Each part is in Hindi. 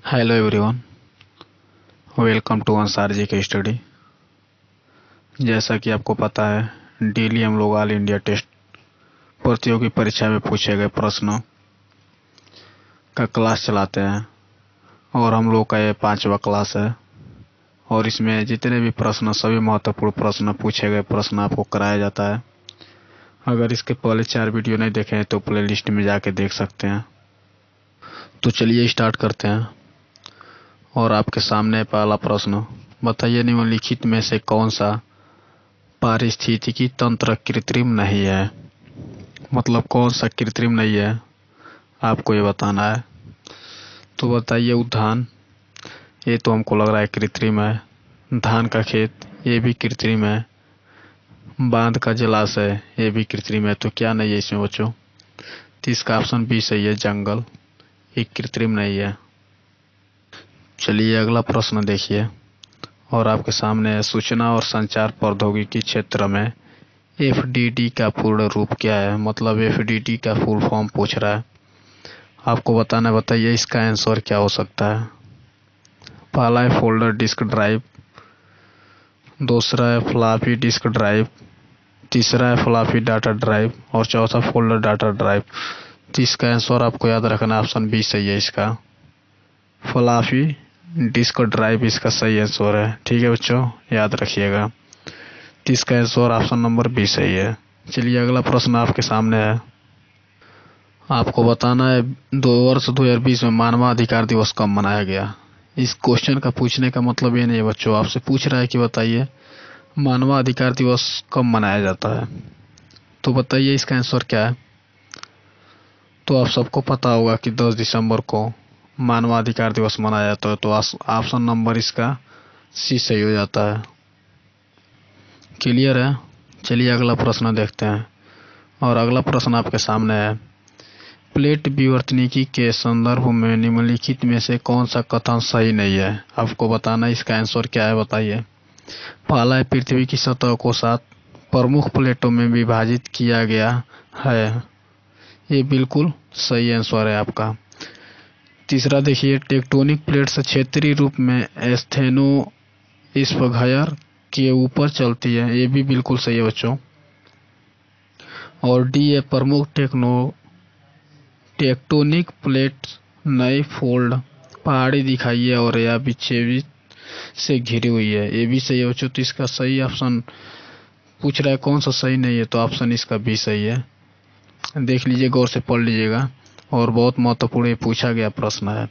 Hello everyone, welcome to Ansar ji के स्टडी। जैसा कि आपको पता है, डेली हम लोग ऑल इंडिया टेस्ट प्रतियोगी परीक्षा में पूछे गए प्रश्नों का क्लास चलाते हैं और हम लोग का ये 5वां क्लास है। और इसमें जितने भी प्रश्न, सभी महत्वपूर्ण प्रश्न पूछे गए प्रश्न आपको कराया जाता है। अगर इसके पहले 4 वीडियो नहीं देखे हैं तो प्ले लिस्ट में जाके देख सकते हैं। तो चलिए स्टार्ट करते हैं। और आपके सामने पहला प्रश्न, बताइए निम्नलिखित में से कौन सा पारिस्थितिकी तंत्र कृत्रिम नहीं है। मतलब कौन सा कृत्रिम नहीं है, आपको ये बताना है। तो बताइए उद्यान, ये तो हमको लग रहा है कृत्रिम है। धान का खेत, ये भी कृत्रिम है। बांध का जलाशय, ये भी कृत्रिम है। तो क्या नहीं है इसमें बच्चों? तो इसका ऑप्शन बी सही है, जंगल। ये कृत्रिम नहीं है। चलिए अगला प्रश्न देखिए। और आपके सामने है, सूचना और संचार प्रौद्योगिकी क्षेत्र में एफडीडी का पूर्ण रूप क्या है। मतलब एफडीडी का फुल फॉर्म पूछ रहा है, आपको बताना है। बताइए इसका आंसर क्या हो सकता है। पहला है फोल्डर डिस्क ड्राइव, दूसरा है फ्लॉपी डिस्क ड्राइव, तीसरा है फ्लॉपी डाटा ड्राइव और चौथा फोल्डर डाटा ड्राइव। तो इसका आंसर आपको याद रखना, ऑप्शन बी सही है। इसका फ्लॉपी डिस्क ड्राइव इसका सही आंसर है। ठीक है बच्चों, याद रखिएगा। तो इसका आंसर ऑप्शन नंबर बी सही है। चलिए अगला प्रश्न आपके सामने है, आपको बताना है वर्ष 2020 में मानवाधिकार दिवस कब मनाया गया। इस क्वेश्चन का पूछने का मतलब ये नहीं है बच्चों, आपसे पूछ रहा है कि बताइए मानवाधिकार दिवस कब मनाया जाता है। तो बताइए इसका आंसर क्या है। तो आप सबको पता होगा कि 10 दिसंबर को मानवाधिकार दिवस मनाया जाता है। तो ऑप्शन नंबर इसका सी सही हो जाता है। क्लियर है। चलिए अगला प्रश्न देखते हैं। और अगला प्रश्न आपके सामने है, प्लेट विवर्तनिकी के संदर्भ में निम्नलिखित में से कौन सा कथन सही नहीं है। आपको बताना इसका आंसर क्या है। बताइए। पहला है, पृथ्वी की सतह को 7 प्रमुख प्लेटों में विभाजित किया गया है। ये बिल्कुल सही आंसर है आपका। तीसरा देखिए, टेक्टोनिक प्लेट्स क्षेत्रीय रूप में स्थेनोस्फीयर के ऊपर चलती है। ये भी बिल्कुल सही है बच्चों। और डी है, प्रमुख टेक्टोनिक प्लेट नई फोल्ड पहाड़ी दिखाई है और या विच्छेदित से घिरी हुई है। ये भी सही है बच्चों। तो इसका सही ऑप्शन पूछ रहा है कौन सा सही नहीं है, तो ऑप्शन इसका भी सही है। देख लीजिए, गौर से पढ़ लीजिएगा और बहुत महत्वपूर्ण ये पूछा गया प्रश्न है।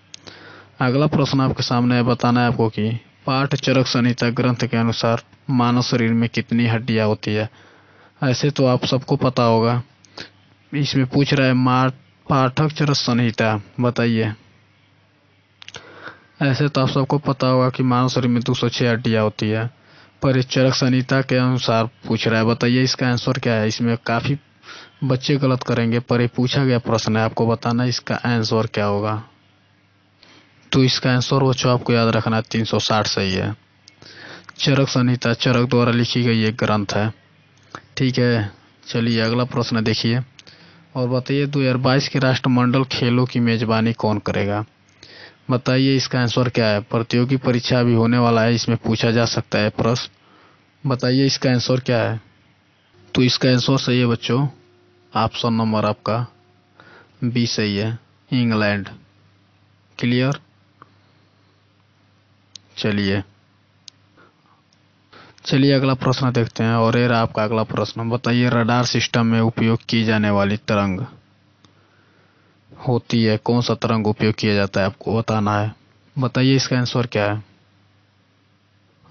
अगला प्रश्न आपके सामने है, बताना है आपको कि पाठ चरक संहिता ग्रंथ के अनुसार मानव शरीर में कितनी हड्डियां होती है। ऐसे तो आप सबको पता होगा, इसमें पूछ रहा है पाठक चरक संहिता, बताइए। ऐसे तो आप सबको पता होगा कि मानव शरीर में 206 हड्डियां होती है, पर इस चरक संहिता के अनुसार पूछ रहा है। बताइए इसका आंसर क्या है। इसमें काफी बच्चे गलत करेंगे, पर ये पूछा गया प्रश्न है, आपको बताना इसका आंसर क्या होगा। तो इसका आंसर बच्चों आपको याद रखना 360 सही है। चरक संहिता चरक द्वारा लिखी गई एक ग्रंथ है। ठीक है। चलिए अगला प्रश्न देखिए। और बताइए 2022 के राष्ट्रमंडल खेलों की मेजबानी कौन करेगा। बताइए इसका आंसर क्या है। प्रतियोगी परीक्षा भी होने वाला है, इसमें पूछा जा सकता है प्रश्न। बताइए इसका आंसर क्या है। तो इसका आंसर सही है बच्चों, ऑप्शन नंबर आपका बी सही है, इंग्लैंड। क्लियर। चलिए अगला प्रश्न देखते हैं। और ये रहा आपका अगला प्रश्न, बताइए रडार सिस्टम में उपयोग की जाने वाली तरंग होती है, कौन सा तरंग उपयोग किया जाता है, आपको बताना है। बताइए इसका आंसर क्या है।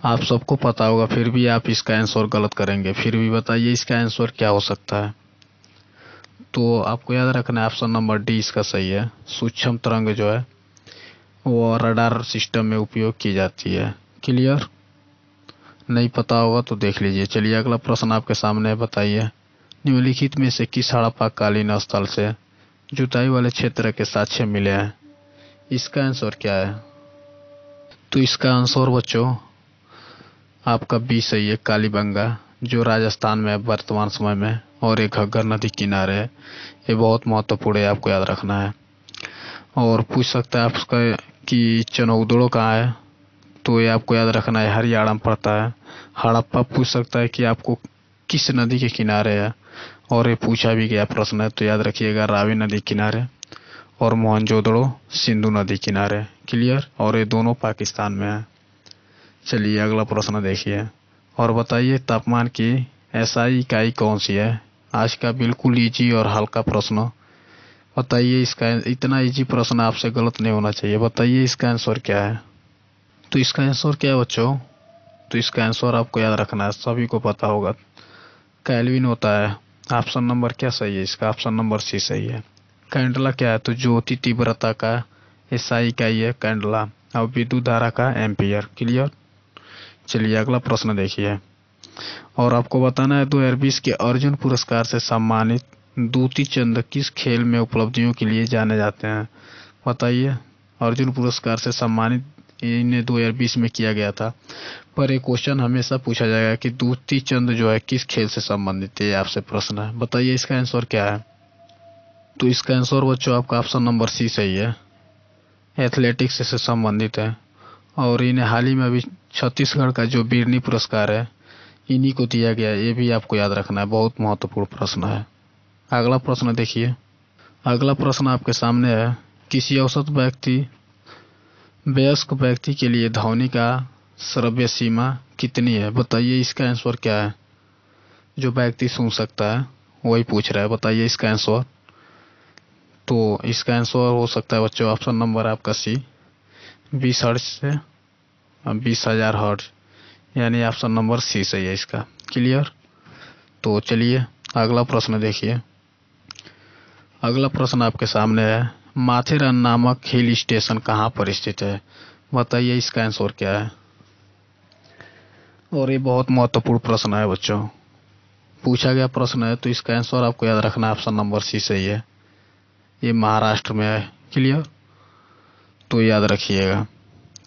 आप सबको पता होगा, फिर भी आप इसका आंसर गलत करेंगे। फिर भी बताइए इसका आंसर क्या हो सकता है। तो आपको याद रखना है ऑप्शन नंबर डी इसका सही है। सूक्ष्म तरंग जो है वो रडार सिस्टम में उपयोग की जाती है। क्लियर। नहीं पता होगा तो देख लीजिए। चलिए अगला प्रश्न आपके सामने है, बताइए निम्नलिखित में से किस हड़प्पा कालीन स्थल से जुताई वाले क्षेत्र के साक्ष्य मिले हैं। इसका आंसर क्या है। तो इसका आंसर बच्चों आपका बी सही है, कालीबंगा, जो राजस्थान में वर्तमान समय में, और एक घग्गर नदी किनारे है। ये बहुत महत्वपूर्ण है, आपको याद रखना है। और पूछ सकता है आपका कि चनौदड़ो कहाँ है, तो ये आपको याद रखना है हरियाणा में पड़ता है। हड़प्पा पूछ सकता है कि आपको किस नदी के किनारे है, और ये पूछा भी गया प्रश्न है, तो याद रखिएगा रावी नदी किनारे। और मोहनजोदड़ो सिंधु नदी किनारे। क्लियर। और ये दोनों पाकिस्तान में है। चलिए अगला प्रश्न देखिए और बताइए तापमान की एसआई इकाई कौन सी है। आज का बिल्कुल इजी और हल्का प्रश्न। बताइए इसका, इतना इजी प्रश्न आपसे गलत नहीं होना चाहिए। बताइए इसका आंसर क्या है। तो इसका आंसर क्या है बच्चों, तो इसका आंसर आपको याद रखना है, सभी को पता होगा, केल्विन होता है। ऑप्शन नंबर क्या सही है इसका, ऑप्शन नंबर सी सही है। कैंडला क्या है, तो ज्योति तीव्रता का एसआई इकाई है कैंडला, और विद्युत धारा का एम्पियर। क्लियर। चलिए अगला प्रश्न देखिए और आपको बताना है 2020 के अर्जुन पुरस्कार से सम्मानित दूती चंद किस खेल में उपलब्धियों के लिए जाने जाते हैं। बताइए, अर्जुन पुरस्कार से सम्मानित इन्हें 2020 में किया गया था, पर एक क्वेश्चन हमेशा पूछा जाएगा कि दूती चंद जो है किस खेल से संबंधित है, आपसे प्रश्न है। बताइए इसका आंसर क्या है। तो इसका आंसर बच्चों आपका ऑप्शन नंबर सी सही है, एथलेटिक्स से संबंधित है। और इन्हें हाल ही में अभी छत्तीसगढ़ का जो बिरनी पुरस्कार है इन्हीं को दिया गया है, ये भी आपको याद रखना है, बहुत महत्वपूर्ण प्रश्न है। अगला प्रश्न देखिए, अगला प्रश्न आपके सामने है, किसी औसत वयस्क व्यक्ति के लिए ध्वनि का श्रव्य सीमा कितनी है। बताइए इसका आंसर क्या है, जो व्यक्ति सुन सकता है वही पूछ रहा है। बताइए इसका आंसर। तो इसका आंसर हो सकता है बच्चों ऑप्शन नंबर आपका सी, 20 हर्ट्ज से 20,000 हर्ट्ज, यानी ऑप्शन नंबर सी सही है इसका। क्लियर। तो चलिए अगला प्रश्न देखिए, अगला प्रश्न आपके सामने है, माथेरान नामक हिल स्टेशन कहाँ पर स्थित है। बताइए इसका आंसर क्या है। और ये बहुत महत्वपूर्ण प्रश्न है बच्चों, पूछा गया प्रश्न है, तो इसका आंसर आपको याद रखना है, ऑप्शन नंबर सी सही है, ये महाराष्ट्र में है। क्लियर। तो याद रखिएगा।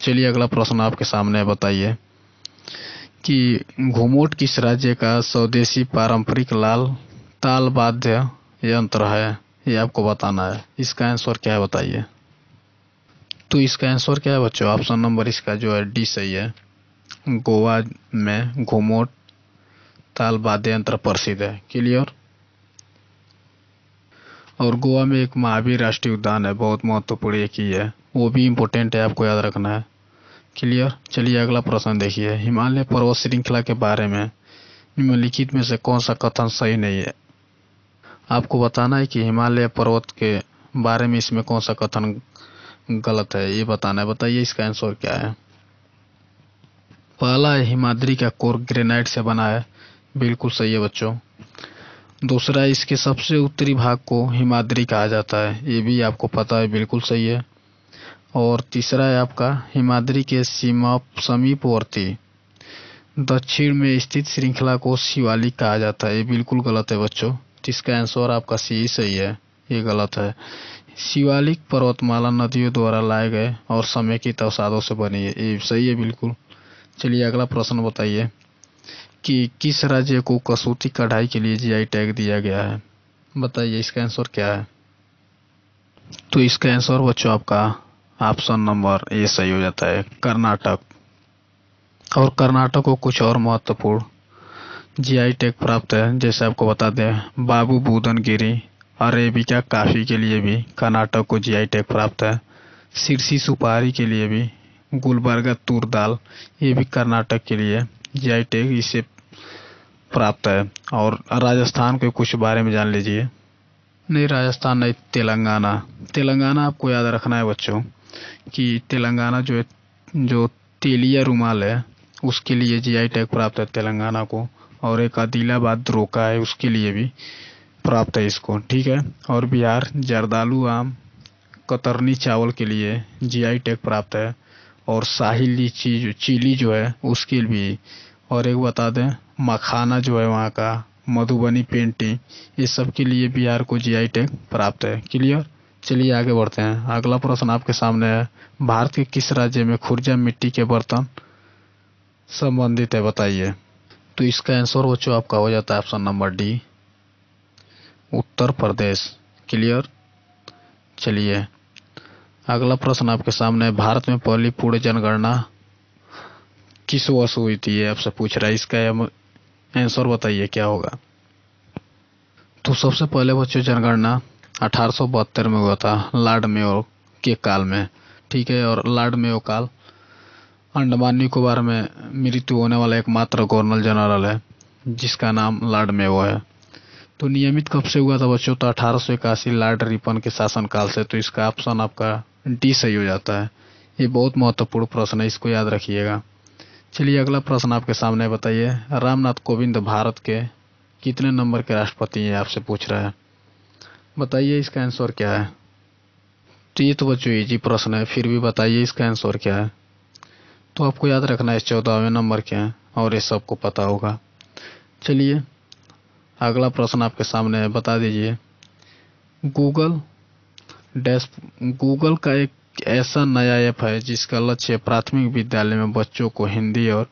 चलिए अगला प्रश्न आपके सामने है, बताइए कि घुमोट किस राज्य का स्वदेशी पारंपरिक लाल ताल वाद्य यंत्र है, ये आपको बताना है। इसका आंसर क्या है बताइए। तो इसका आंसर क्या है बच्चों, ऑप्शन नंबर इसका जो है डी सही है, गोवा में घुमोट ताल वाद्य यंत्र प्रसिद्ध है। क्लियर। और गोवा में एक महावीर राष्ट्रीय उद्यान है, बहुत महत्वपूर्ण एक ही है, वो भी इम्पोर्टेंट है, आपको याद रखना है। क्लियर। चलिए अगला प्रश्न देखिए, हिमालय पर्वत श्रृंखला के बारे में निम्नलिखित में से कौन सा कथन सही नहीं है। आपको बताना है कि हिमालय पर्वत के बारे में इसमें कौन सा कथन गलत है, ये बताना है। बताइए इसका आंसर क्या है। पहला है हिमाद्री का कोर ग्रेनाइट से बना है, बिल्कुल सही है बच्चों। दूसरा है इसके सबसे उत्तरी भाग को हिमाद्री कहा जाता है, ये भी आपको पता है, बिल्कुल सही है। और तीसरा है आपका हिमाद्री के समीपवर्ती दक्षिण में स्थित श्रृंखला को शिवालिक कहा जाता है, ये बिल्कुल गलत है बच्चों। इसका आंसर आपका सी सही है, ये गलत है। शिवालिक पर्वतमाला नदियों द्वारा लाए गए और समेकित अवसादों से बनी है, ये सही है बिल्कुल। चलिए अगला प्रश्न बताइए कि किस राज्य को कसूती कढ़ाई के लिए जीआई टैग दिया गया है। बताइए इसका आंसर क्या है। तो इसका आंसर बच्चों आपका ऑप्शन नंबर ए सही हो जाता है, कर्नाटक। और कर्नाटक को कुछ और महत्वपूर्ण जीआई टैग प्राप्त है, जैसे आपको बता दें बाबू बूदन गिरी अरेबिका कॉफी के लिए भी कर्नाटक को जीआई टैग प्राप्त है। सिरसी सुपारी के लिए भी, गुलबर्गा तूर दाल ये भी कर्नाटक के लिए जीआई टैग इसे प्राप्त है। और राजस्थान के कुछ बारे में जान लीजिए। नहीं राजस्थान नहीं, तेलंगाना। तेलंगाना आपको याद रखना है बच्चों कि तेलंगाना जो है, जो तेलिया रुमाल है उसके लिए जीआई टैग प्राप्त है तेलंगाना को। और एक आदिलाबाद रोका है, उसके लिए भी प्राप्त है इसको। ठीक है। और बिहार जर्दालू आम कतरनी चावल के लिए जीआई टैग प्राप्त है। और शाही लीची चिली जो है उसके भी। और एक बता दें मखाना जो है वहाँ का, मधुबनी पेंटिंग, ये सब के लिए बिहार को जीआई टैग प्राप्त है। क्लियर। चलिए आगे बढ़ते हैं। अगला प्रश्न आपके सामने है, भारत के किस राज्य में खुरजा मिट्टी के बर्तन संबंधित है। बताइए। तो इसका आंसर बच्चों आपका हो जाता है option number D, Uttar Pradesh. Clear. चलिए अगला प्रश्न आपके सामने है, भारत में पहली पूर्ण जनगणना किस वर्ष हुई थी? ये आपसे पूछ रहा है, इसका आंसर बताइए क्या होगा। तो सबसे पहले बच्चों जनगणना 1872 में हुआ था, लॉर्ड मेयो के काल में। ठीक है, और लॉर्ड मेयो काल अंडमान निकोबार में मृत्यु होने वाला एकमात्र गवर्नर जनरल है जिसका नाम लॉर्ड मेयो है। तो नियमित कब से हुआ था बच्चों? तो 1881 लॉर्ड रिपन के शासनकाल से। तो इसका ऑप्शन आपका डी सही हो जाता है। ये बहुत महत्वपूर्ण प्रश्न है, इसको याद रखिएगा। चलिए अगला प्रश्न आपके सामने, बताइए रामनाथ कोविंद भारत के कितने नंबर के राष्ट्रपति हैं? आपसे पूछ रहा है, बताइए इसका आंसर क्या है। तो ये तो बच्चों इजी प्रश्न है, फिर भी बताइए इसका आंसर क्या है। तो आपको याद रखना है 14वें नंबर के हैं और ये सबको पता होगा। चलिए अगला प्रश्न आपके सामने है, बता दीजिए गूगल का एक ऐसा नया ऐप है जिसका लक्ष्य प्राथमिक विद्यालय में बच्चों को हिंदी और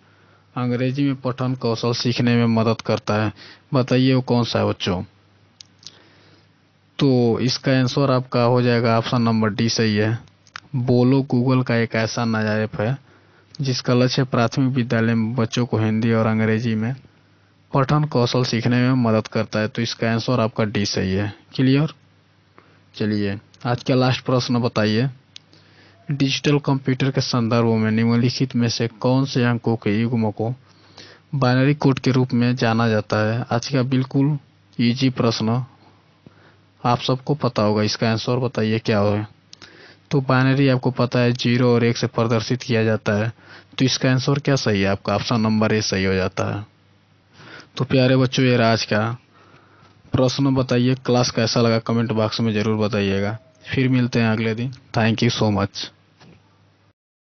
अंग्रेजी में पठन कौशल सीखने में मदद करता है। बताइए वो कौन सा है बच्चों। तो इसका आंसर आपका हो जाएगा ऑप्शन नंबर डी सही है। बोलो गूगल का एक ऐसा नया ऐप है जिसका लक्ष्य प्राथमिक विद्यालय में बच्चों को हिंदी और अंग्रेजी में पठन कौशल सीखने में मदद करता है। तो इसका आंसर आपका डी सही है। क्लियर। चलिए आज का लास्ट प्रश्न, बताइए डिजिटल कंप्यूटर के संदर्भ में निम्नलिखित में से कौन से अंकों के युग्म को बाइनरी कोड के रूप में जाना जाता है। आज का बिल्कुल इजी प्रश्न, आप सबको पता होगा, इसका आंसर बताइए क्या है। तो बाइनरी आपको पता है 0 और 1 से प्रदर्शित किया जाता है। तो इसका आंसर क्या सही है आपका? ऑप्शन नंबर ए सही हो जाता है। तो प्यारे बच्चों ये आज का प्रश्न, बताइए क्लास कैसा लगा कमेंट बॉक्स में जरूर बताइएगा। फिर मिलते हैं अगले दिन। Thank you so much.